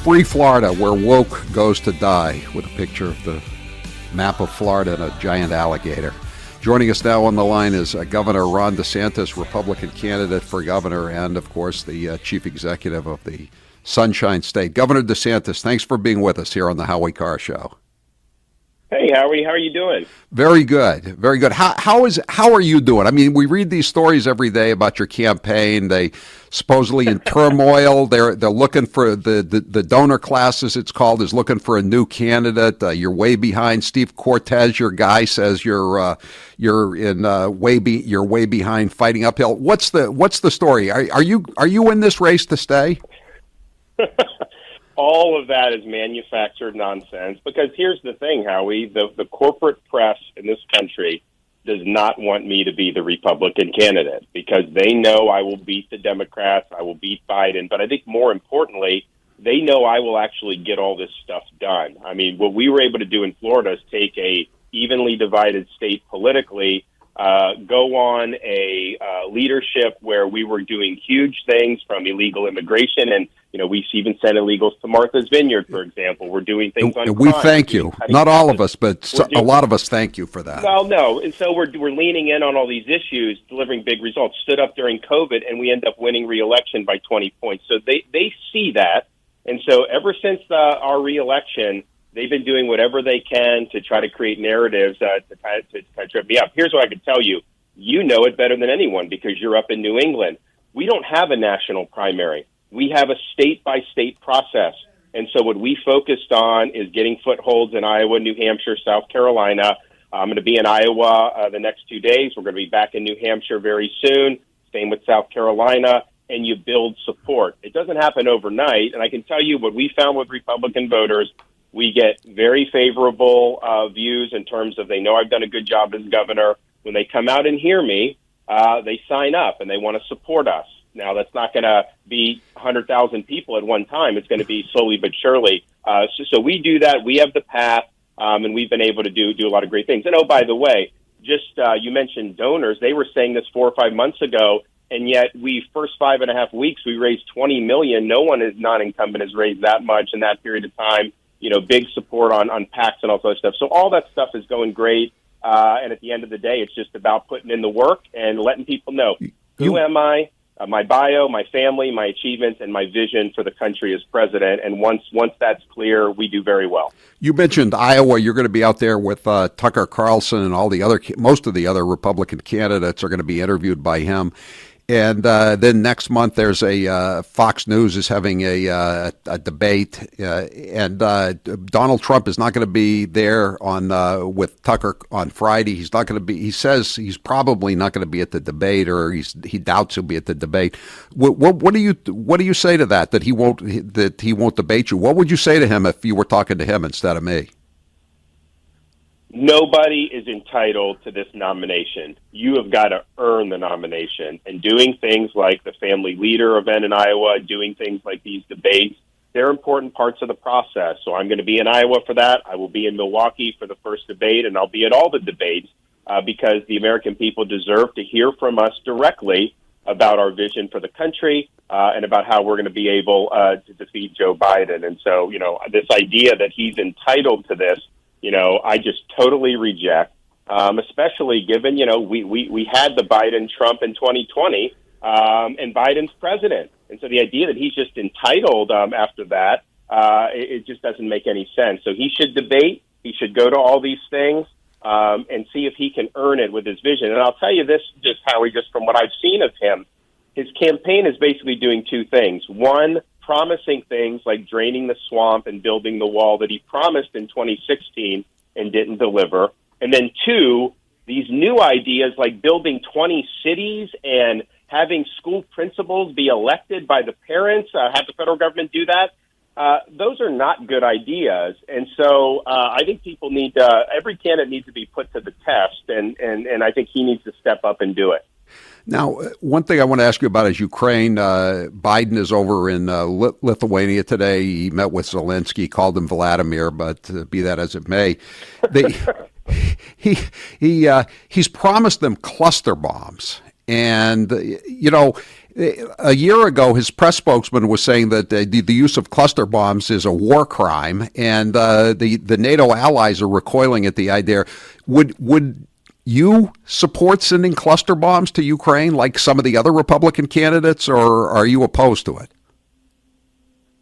Free Florida, where woke goes to die, with a picture of the map of Florida and a giant alligator. Joining us now on the line is Governor Ron DeSantis, Republican candidate for governor, and, of course, the chief executive of the Sunshine State. Governor DeSantis, thanks for being with us here on the Howie Carr Show. Hey, Howie, how are you doing? Very good, very good. How are you doing? I mean, we read these stories every day about your campaign. They supposedly in turmoil. They're looking for the donor class, as it's called, is looking for a new candidate. You're way behind. Steve Cortez, your guy, says you're way behind, fighting uphill. What's the story? Are you in this race to stay? All of that is manufactured nonsense, because here's the thing, Howie, the corporate press in this country does not want me to be the Republican candidate, because they know I will beat the Democrats, I will beat Biden, but I think more importantly, they know I will actually get all this stuff done. I mean, what we were able to do in Florida is take a evenly divided state politically, go on a leadership where we were doing huge things, from illegal immigration, and we've even sent illegals to Martha's Vineyard, for example. We're doing things on we crime. Thank you. Not all of us, but a lot of us thank you for that. Well, no, and so we're leaning in on all these issues, delivering big results. Stood up during COVID, and we end up winning re-election by 20 points. So they see that, and so ever since our re-election, they've been doing whatever they can to try to create narratives to trip me up. Here's what I can tell you. You know it better than anyone, because you're up in New England. We don't have a national primary. We have a state-by-state process. And so what we focused on is getting footholds in Iowa, New Hampshire, South Carolina. I'm going to be in Iowa the next 2 days. We're going to be back in New Hampshire very soon. Same with South Carolina. And you build support. It doesn't happen overnight. And I can tell you what we found with Republican voters. We get very favorable views in terms of they know I've done a good job as governor. When they come out and hear me, they sign up and they want to support us. Now, that's not going to be 100,000 people at one time. It's going to be slowly but surely. So we do that. We have the path, and we've been able to do a lot of great things. And, oh, by the way, you mentioned donors. They were saying this 4 or 5 months ago, and yet first 5.5 weeks, we raised $20 million. No one is non-incumbent has raised that much in that period of time. Big support on PACs and all that stuff. So all that stuff is going great. And at the end of the day, it's just about putting in the work and letting people know, who am I? My bio, my family, my achievements, and my vision for the country as president. And once that's clear, we do very well. You mentioned Iowa. You're going to be out there with Tucker Carlson, and most of the other Republican candidates are going to be interviewed by him. And then next month, there's Fox News is having a debate, and Donald Trump is not going to be there with Tucker on Friday. He's not going to be. He says he's probably not going to be at the debate, or he doubts he'll be at the debate. What do you say to that? That he won't debate you? What would you say to him if you were talking to him instead of me? Nobody is entitled to this nomination. You have got to earn the nomination. And doing things like the family leader event in Iowa, doing things like these debates, they're important parts of the process. So I'm going to be in Iowa for that. I will be in Milwaukee for the first debate, and I'll be at all the debates because the American people deserve to hear from us directly about our vision for the country and about how we're going to be able to defeat Joe Biden. And so, this idea that he's entitled to this, I just totally reject, especially given, we had the Biden-Trump in 2020, and Biden's president. And so the idea that he's just entitled after that, it just doesn't make any sense. So he should debate. He should go to all these things and see if he can earn it with his vision. And I'll tell you this, Howie, just from what I've seen of him, his campaign is basically doing two things. One, promising things like draining the swamp and building the wall that he promised in 2016 and didn't deliver. And then two, these new ideas like building 20 cities and having school principals be elected by the parents, have the federal government do that. Those are not good ideas. And so I think people every candidate needs to be put to the test, and I think he needs to step up and do it. Now, one thing I want to ask you about is Ukraine. Biden is over in Lithuania today. He met with Zelensky, called him Vladimir, but be that as it may, he's promised them cluster bombs. And, A year ago, his press spokesman was saying that the use of cluster bombs is a war crime, and the NATO allies are recoiling at the idea. Would you support sending cluster bombs to Ukraine like some of the other Republican candidates, or are you opposed to it?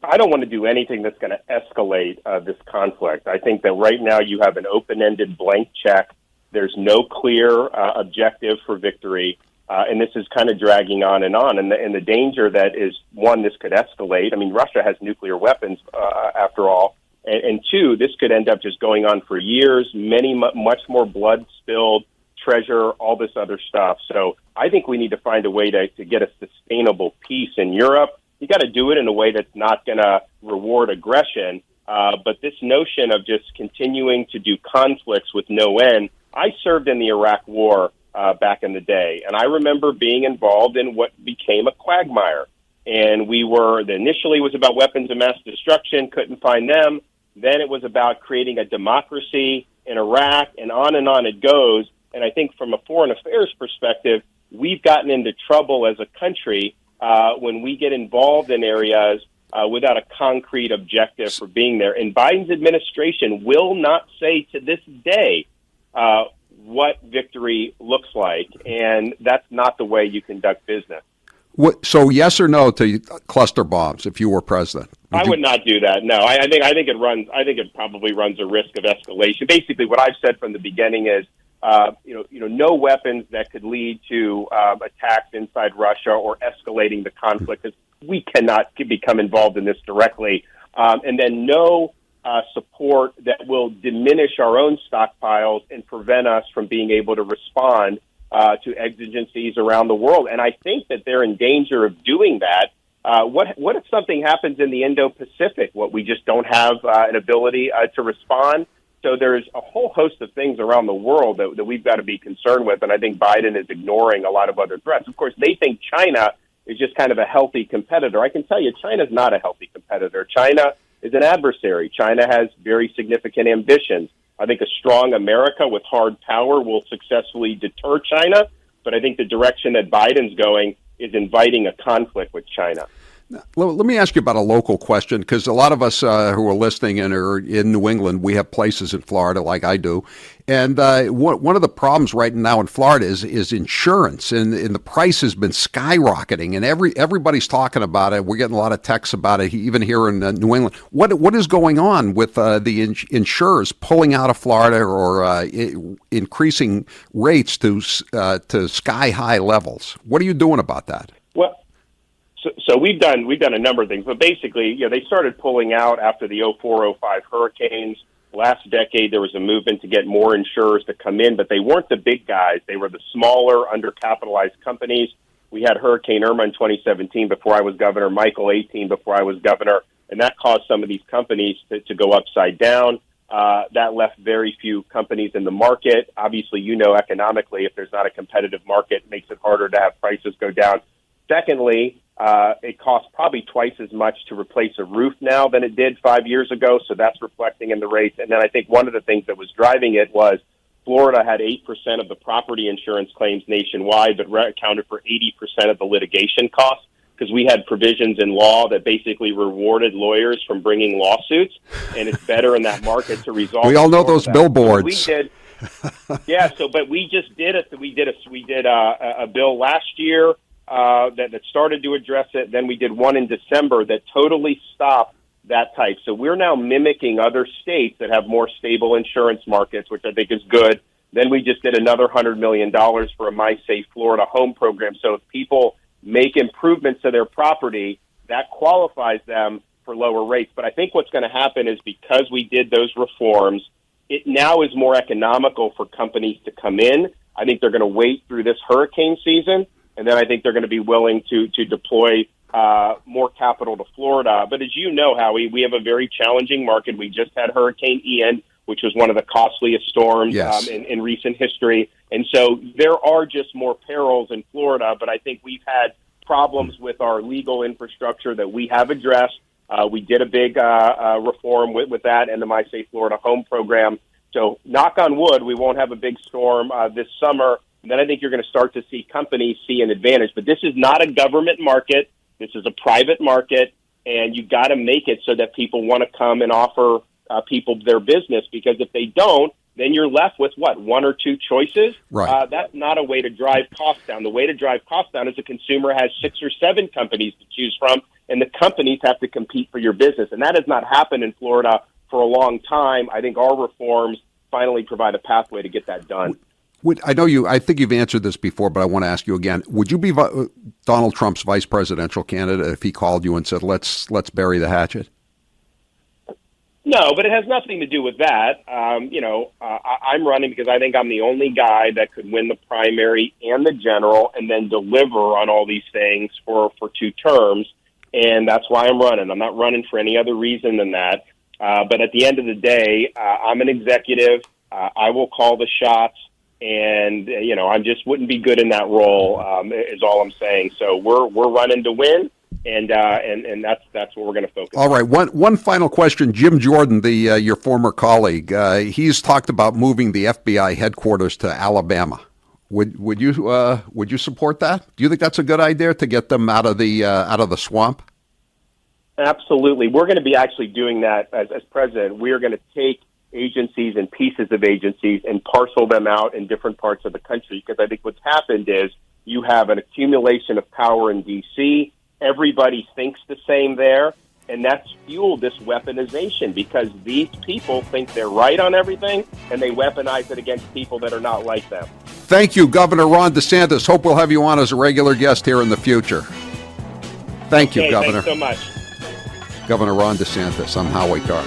I don't want to do anything that's going to escalate this conflict. I think that right now you have an open-ended blank check. There's no clear objective for victory, and this is kind of dragging on. And the danger that is, one, this could escalate. I mean, Russia has nuclear weapons, after all. And two, this could end up just going on for years, much more blood spilled, treasure, all this other stuff. So I think we need to find a way to get a sustainable peace in Europe. You got to do it in a way that's not going to reward aggression. But this notion of just continuing to do conflicts with no end. I served in the Iraq War back in the day, and I remember being involved in what became a quagmire. And initially it was about weapons of mass destruction, couldn't find them. Then it was about creating a democracy in Iraq, and on it goes. And I think from a foreign affairs perspective, we've gotten into trouble as a country when we get involved in areas without a concrete objective for being there. And Biden's administration will not say to this day what victory looks like, and that's not the way you conduct business. So yes or no to cluster bombs if you were president? I would not do that. No, I think it probably runs a risk of escalation. Basically, what I've said from the beginning is, no weapons that could lead to attacks inside Russia or escalating the conflict. Because we cannot become involved in this directly, and then no support that will diminish our own stockpiles and prevent us from being able to respond to exigencies around the world. And I think that they're in danger of doing that. What if something happens in the Indo-Pacific? We just don't have an ability to respond. So there's a whole host of things around the world that we've got to be concerned with, and I think Biden is ignoring a lot of other threats. Of course, they think China is just kind of a healthy competitor. I can tell you China's not a healthy competitor. China is an adversary. China has very significant ambitions. I think a strong America with hard power will successfully deter China, but I think the direction that Biden's going is inviting a conflict with China. Let me ask you about a local question, because a lot of us who are listening and are in New England, we have places in Florida like I do. And one of the problems right now in Florida is insurance, and the price has been skyrocketing, and everybody's talking about it. We're getting a lot of texts about it, even here in New England. What is going on with the insurers pulling out of Florida or increasing rates to sky high levels? What are you doing about that? Well, so we've done a number of things, but basically, they started pulling out after the 04-05 hurricanes. Last decade, there was a movement to get more insurers to come in, but they weren't the big guys. They were the smaller, undercapitalized companies. We had Hurricane Irma in 2017 before I was governor, Michael 18 before I was governor, and that caused some of these companies to go upside down. That left very few companies in the market. Obviously, economically, if there's not a competitive market, it makes it harder to have prices go down. Secondly, it costs probably twice as much to replace a roof now than it did 5 years ago, so that's reflecting in the rates. And then I think one of the things that was driving it was Florida had 8% of the property insurance claims nationwide, but accounted for 80% of the litigation costs, because we had provisions in law that basically rewarded lawyers from bringing lawsuits, and it's better in that market to resolve. We all know those billboards. We did. Yeah, but we just did it. We did a bill last year that started to address it. Then we did one in December that totally stopped that type. So we're now mimicking other states that have more stable insurance markets, which I think is good. Then we just did another $100 million for a My Safe Florida home program. So if people make improvements to their property, that qualifies them for lower rates. But I think what's going to happen is, because we did those reforms, it now is more economical for companies to come in. I think they're going to wait through this hurricane season, and then I think they're going to be willing to deploy more capital to Florida. But as you know, Howie, we have a very challenging market. We just had Hurricane Ian, which was one of the costliest storms in recent history. And so there are just more perils in Florida, but I think we've had problems with our legal infrastructure that we have addressed. We did a big reform with that and the My Safe Florida home program. So knock on wood, we won't have a big storm this summer. then I think you're going to start to see companies see an advantage. But this is not a government market. This is a private market, and you got to make it so that people want to come and offer people their business, because if they don't, then you're left with what, one or two choices? Right. That's not a way to drive costs down. The way to drive costs down is the consumer has 6 or 7 companies to choose from, and the companies have to compete for your business. And that has not happened in Florida for a long time. I think our reforms finally provide a pathway to get that done. I think you've answered this before, but I want to ask you again. Would you be Donald Trump's vice presidential candidate if he called you and said, let's bury the hatchet? No, but it has nothing to do with that. I'm running because I think I'm the only guy that could win the primary and the general and then deliver on all these things for 2 terms. And that's why I'm running. I'm not running for any other reason than that. But at the end of the day, I'm an executive. I will call the shots. And, I just wouldn't be good in that role, is all I'm saying. So we're running to win. And that's what we're going to focus on. All right. One final question. Jim Jordan, your former colleague, he's talked about moving the FBI headquarters to Alabama. Would you support that? Do you think that's a good idea to get them out of the swamp? Absolutely. We're going to be actually doing that as president. We are going to take agencies and pieces of agencies and parcel them out in different parts of the country, because I think what's happened is you have an accumulation of power in D.C. Everybody thinks the same there, and that's fueled this weaponization, because these people think they're right on everything, and they weaponize it against people that are not like them. Thank you, Governor Ron DeSantis. Hope we'll have you on as a regular guest here in the future. Thank you, Governor. Thanks so much. Governor Ron DeSantis. I'm Howie Carr.